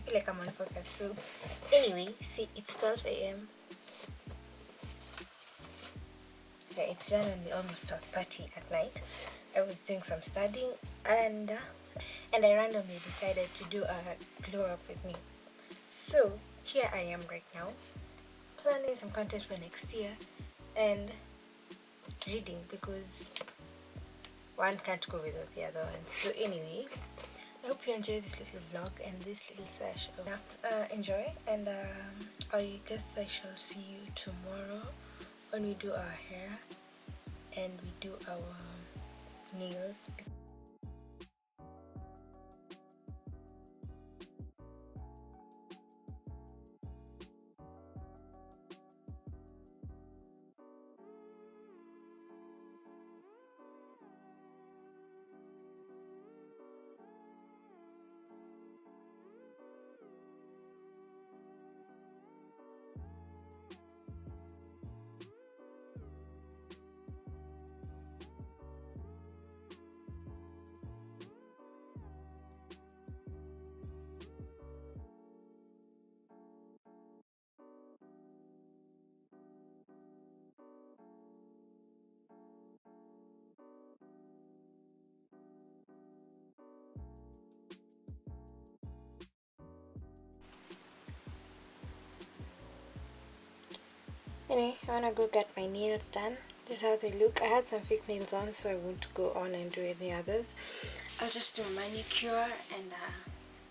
feel like I'm on focus. So anyway, see, it's 12 a.m. Yeah, it's generally almost 12:30 at night. I was doing some studying, and I randomly decided to do a glow up with me. So here I am right now, planning some content for next year and reading, because one can't go without the other one. So anyway, I hope you enjoy this little vlog and this little session. Enjoy, and I guess I shall see you tomorrow when we do our hair and we do our nails. Anyway, I wanna go get my nails done. This is how they look. I had some fake nails on, so I won't go on and do any others. I'll just do a manicure and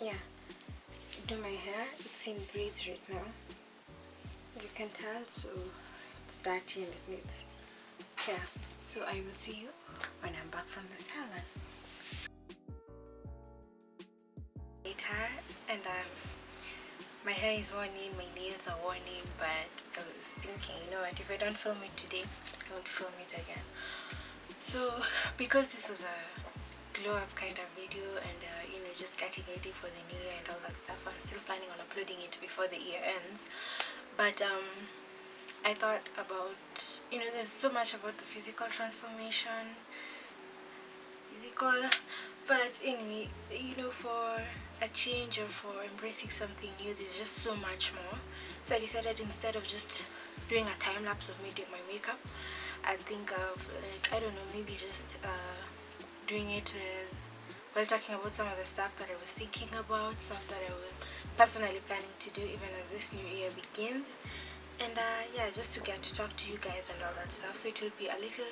yeah, do my hair. It's in braids right now, you can tell, so it's dirty and it needs care. So I will see you when I'm back from the salon later. And my hair is worn in, my nails are worn in, but I was thinking, you know what, if I don't film it today, I won't film it again. So because this was a glow up kind of video and you know, just getting ready for the new year and all that stuff, I'm still planning on uploading it before the year ends. But I thought about, you know, there's so much about the physical transformation, but anyway, you know, for a change or for embracing something new, there's just so much more. So I decided, instead of just doing a time lapse of me doing my makeup, I'd think of, like, I don't know, maybe just doing it while talking about some of the stuff that I was thinking about, stuff that I was personally planning to do even as this new year begins. And yeah, just to get to talk to you guys and all that stuff. So it will be a little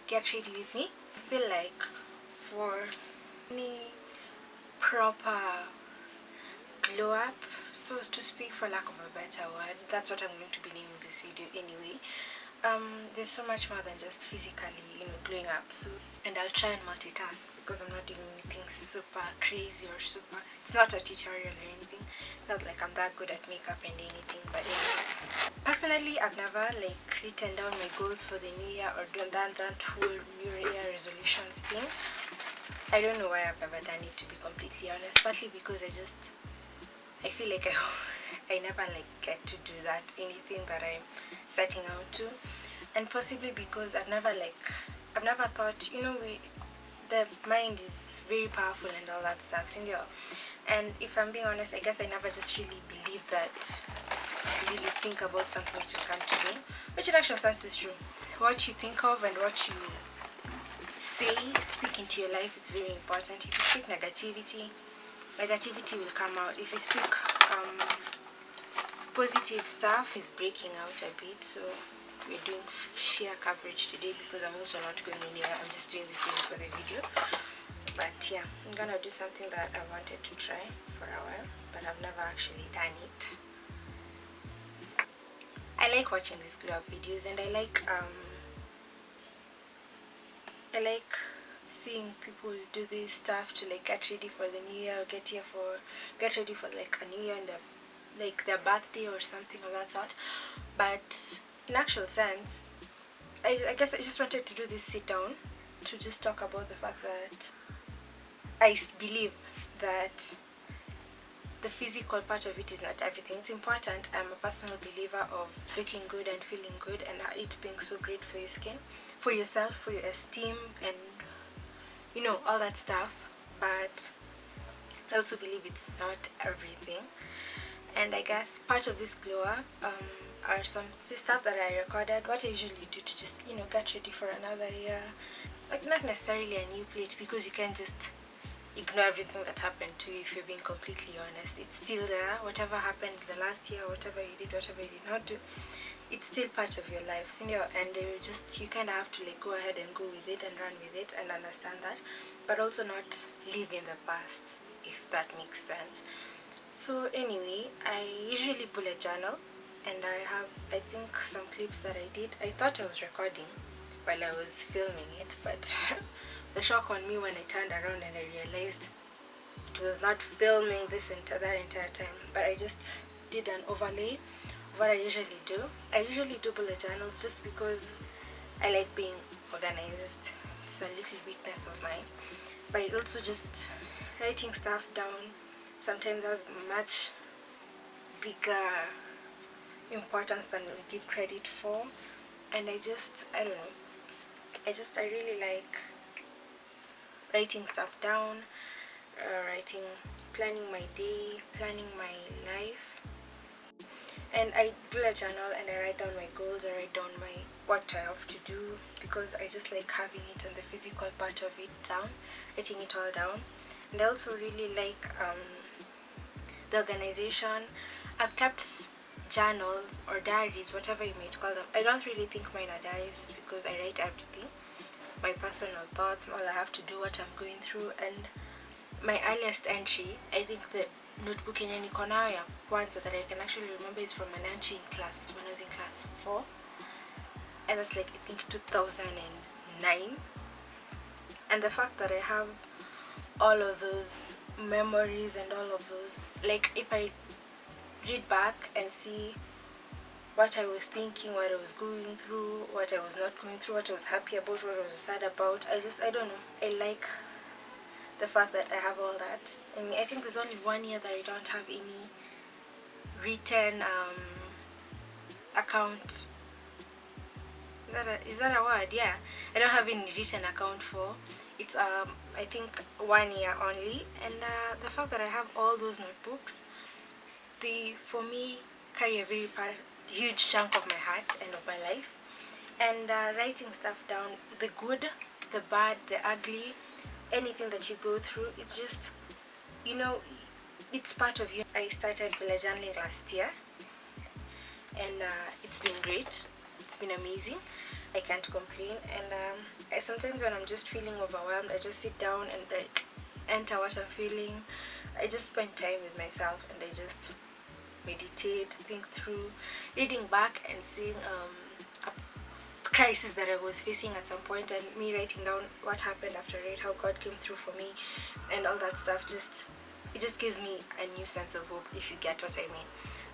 get ready with me. I feel like for any proper glow up, so to speak, for lack of a better word, that's what I'm going to be naming this video anyway. There's so much more than just physically, you know, glowing up. So, and I'll try and multitask, because I'm not doing anything super crazy or super, it's not a tutorial or anything, not like I'm that good at makeup and anything. But anyway, personally, I've never like written down my goals for the new year or done that whole new year resolutions thing. I don't know why I've ever done it, to be completely honest, partly because I feel like I never like get to do that, anything that I'm setting out to, and possibly because I've never thought, you know, the mind is very powerful and all that stuff, Cindy. And if I'm being honest, I guess I never just really believed that you really think about something to come to be, which in actual sense is true. What you think of and what you say, speak into your life, it's very important. If you speak negativity will come out. If you speak positive stuff, is breaking out a bit. So we're doing sheer coverage today because I'm also not going anywhere. I'm just doing this for the video. But yeah, I'm gonna do something that I wanted to try for a while, but I've never actually done it. I like watching these glow up videos, and I like seeing people do this stuff to like get ready for the new year, or get ready for like a new year and their birthday or something of that sort. But in actual sense, I guess I just wanted to do this sit down to just talk about the fact that I believe that the physical part of it is not everything. It's important. I'm a personal believer of looking good and feeling good, and it being so great for your skin, for yourself, for your esteem, and you know, all that stuff. But I also believe it's not everything. And I guess part of this glow up are some stuff that I recorded, what I usually do to just, get ready for another year. Like, not necessarily a new plate, because you can't just ignore everything that happened to you if you're being completely honest. It's still there. Whatever happened the last year, whatever you did, whatever you did not do, it's still part of your life, and you kind of have to like go ahead and go with it and run with it and understand that, but also not live in the past, if that makes sense. So anyway, I usually bullet journal, and I have, I think, some clips that I did. I thought I was recording while I was filming it, but the shock on me when I turned around and I realized it was not filming that entire time, but I just did an overlay of what I usually do. I usually do bullet journals just because I like being organized. It's a little weakness of mine, but it also just writing stuff down sometimes has much bigger importance than we give credit for. And I don't know, I really like writing stuff down, planning my day, planning my life. And I bullet journal and I write down my goals, I write down what I have to do, because I just like having it and the physical part of it down, writing it all down. And I also really like the organization. I've kept journals or diaries, whatever you may call them. I don't really think mine are diaries just because I write everything, my personal thoughts, all I have to do, what I'm going through. And my earliest entry, I think the notebook yenye niko nayo ya kwanza that I can actually remember is from an entry in class when I was in class 4, and that's like, I think, 2009. And the fact that I have all of those memories and all of those, like, if I read back and see what I was thinking, what I was going through, what I was not going through, what I was happy about, what I was sad about, I don't know, I like the fact that I have all that. And I think there's only 1 year that I don't have any written account. Is that a word? Yeah, I don't have any written account for. It's I think 1 year only. And the fact that I have all those notebooks, they for me carry a very huge chunk of my heart and of my life. And writing stuff down, the good, the bad, the ugly, anything that you go through, it's just, it's part of you. I started bullet journaling last year, and it's been great. It's been amazing. I can't complain. And sometimes when I'm just feeling overwhelmed, I just sit down and enter what I'm feeling. I just spend time with myself and I just meditate, think through, reading back and seeing a crisis that I was facing at some point, and me writing down what happened after it, how God came through for me, and all that stuff. It just gives me a new sense of hope, if you get what I mean.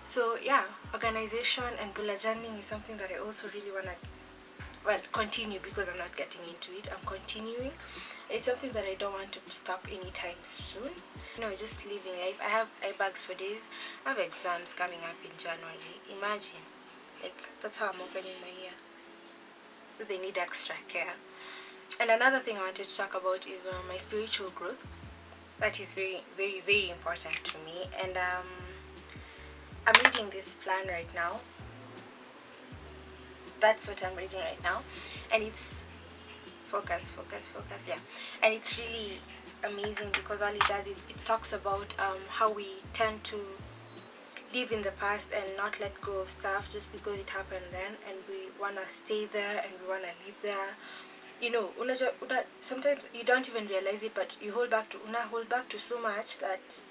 So yeah, organization and bullet journaling is something that I also really want to continue, because I'm not getting into it. I'm continuing. It's something that I don't want to stop anytime soon. Just living life. I have eye bags for days. I have exams coming up in January. Imagine, that's how I'm opening my year. So they need extra care. And another thing I wanted to talk about is my spiritual growth. That is very, very, very important to me. And I'm reading this plan right now. That's what I'm reading right now. And it's focus, yeah. And it's really amazing, because all it does is it talks about how we tend to live in the past and not let go of stuff just because it happened then, and we want to stay there and we want to live there. Sometimes you don't even realize it, but you hold back to so much that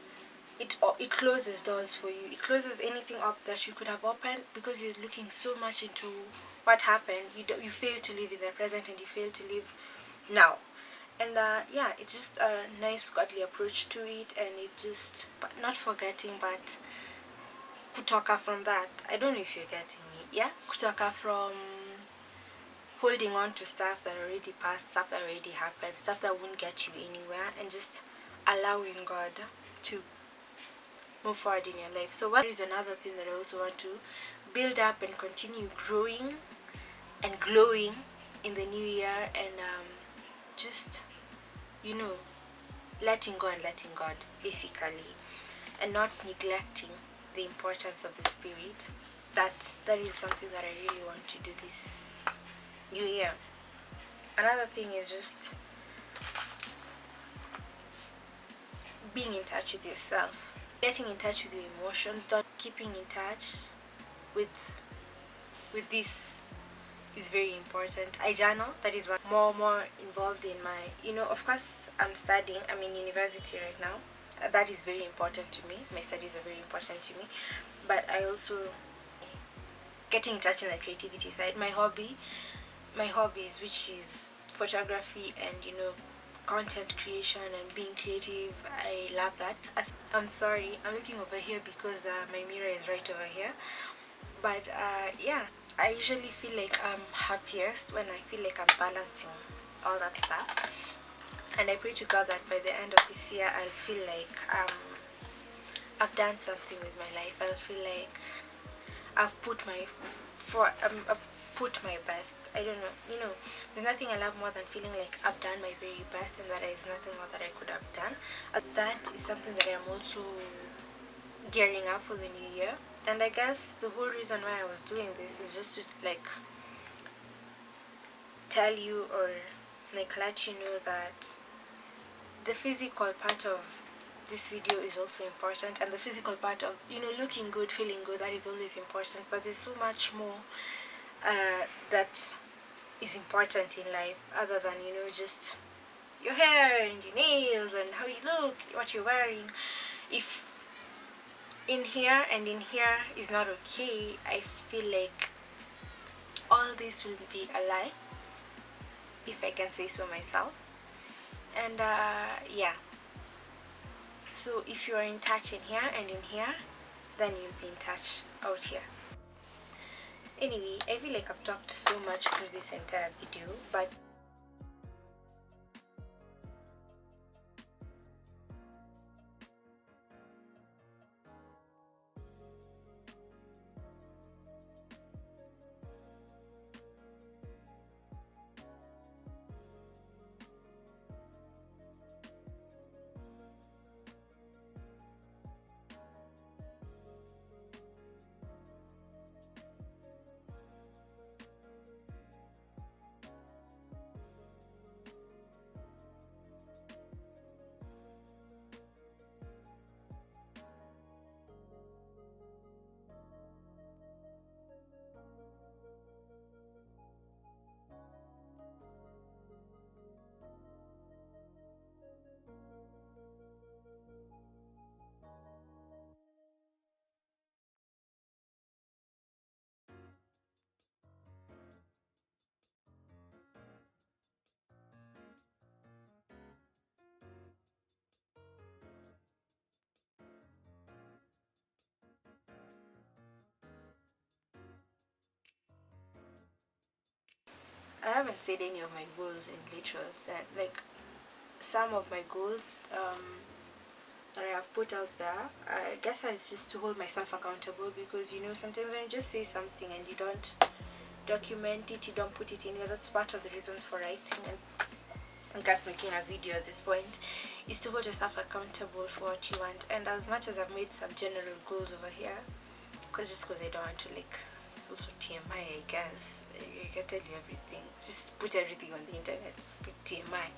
it closes doors for you. It closes anything up that you could have opened, because you're looking so much into what happened. You fail to live in the present, and you fail to live now. And yeah, it's just a nice godly approach to it, and but not forgetting, but kutoka from that. I don't know if you're getting me. Yeah, kutoka from holding on to stuff that already passed, stuff that already happened, stuff that won't get you anywhere, and just allowing God to move forward in your life. So what is another thing that I also want to build up and continue growing and glowing in the new year, and just letting go and letting God, basically, and not neglecting the importance of the spirit. That is something that I really want to do this new year. Another thing is just being in touch with yourself, getting in touch with your emotions, not keeping in touch with this is very important. I journal. That is what more involved in my, of course I'm studying, I'm in university right now. That is very important to me. My studies are very important to me. But I also getting in touch on the creativity side. My hobbies, which is photography and content creation and being creative. I love that. I'm sorry, I'm looking over here because my mirror is right over here. But yeah, I usually feel like I'm happiest when I feel like I'm balancing all that stuff. And I pray to God that by the end of this year, I'll feel like I've done something with my life. I'll feel like I've put I've put my best. I don't know. There's nothing I love more than feeling like I've done my very best, and that there is nothing more that I could have done. That is something that I'm also gearing up for the new year. And I guess the whole reason why I was doing this is just to tell you, or let you know that the physical part of this video is also important, and the physical part of looking good, feeling good, that is always important. But there's so much more that is important in life, other than just your hair and your nails and how you look, what you're wearing. If in here and in here is not okay, I feel like all this will be a lie, if I can say so myself. And yeah, so if you are in touch in here and in here, then you'll be in touch out here. Anyway, I feel like I've talked so much through this entire video, but I haven't said any of my goals in literal sense. Like, some of my goals that I have put out there, I guess it's just to hold myself accountable, because sometimes when you just say something and you don't document it, you don't put it in here. That's part of the reasons for writing and I guess making a video at this point, is to hold yourself accountable for what you want. And as much as I've made some general goals over here, because I don't want to it's also TMI, I guess. I can tell you everything. Just put everything on the internet. Put TMI.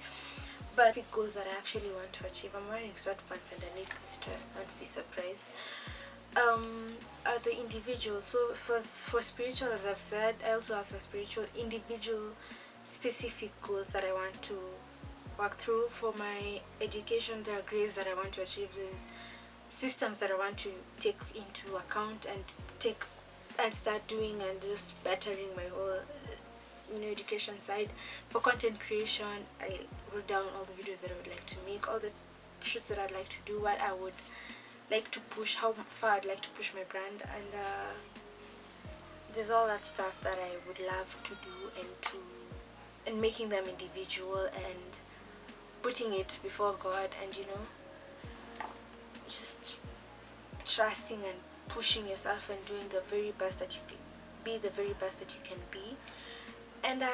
But the goals that I actually want to achieve, I'm wearing sweatpants underneath this dress. Don't be surprised. Are the individual. So for spiritual, as I've said, I also have some spiritual, individual, specific goals that I want to work through. For my education, there are grades that I want to achieve. There's systems that I want to take into account and start doing, and just bettering my whole education side. For content creation, I wrote down all the videos that I would like to make, all the shoots that I'd like to do, what I would like to push, how far I'd like to push my brand, and there's all that stuff that I would love to do, and making them individual and putting it before God, and just trusting and pushing yourself and doing the very best that you can be, the very best that you can be. And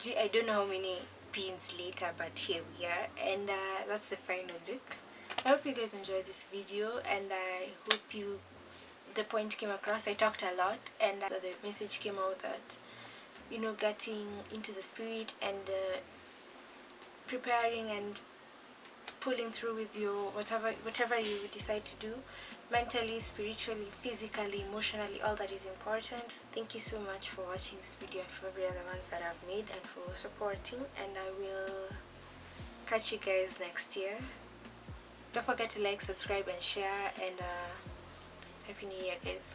I don't know how many pins later, but here we are, and that's the final look. I hope you guys enjoyed this video, and I hope the point came across. I talked a lot, and the message came out that, you know, getting into the spirit and preparing and pulling through with your whatever you decide to do, mentally, spiritually, physically, emotionally, all that is important. Thank you so much for watching this video and for every other ones that I've made and for supporting, and I will catch you guys next year. Don't forget to like, subscribe and share, and happy new year, guys.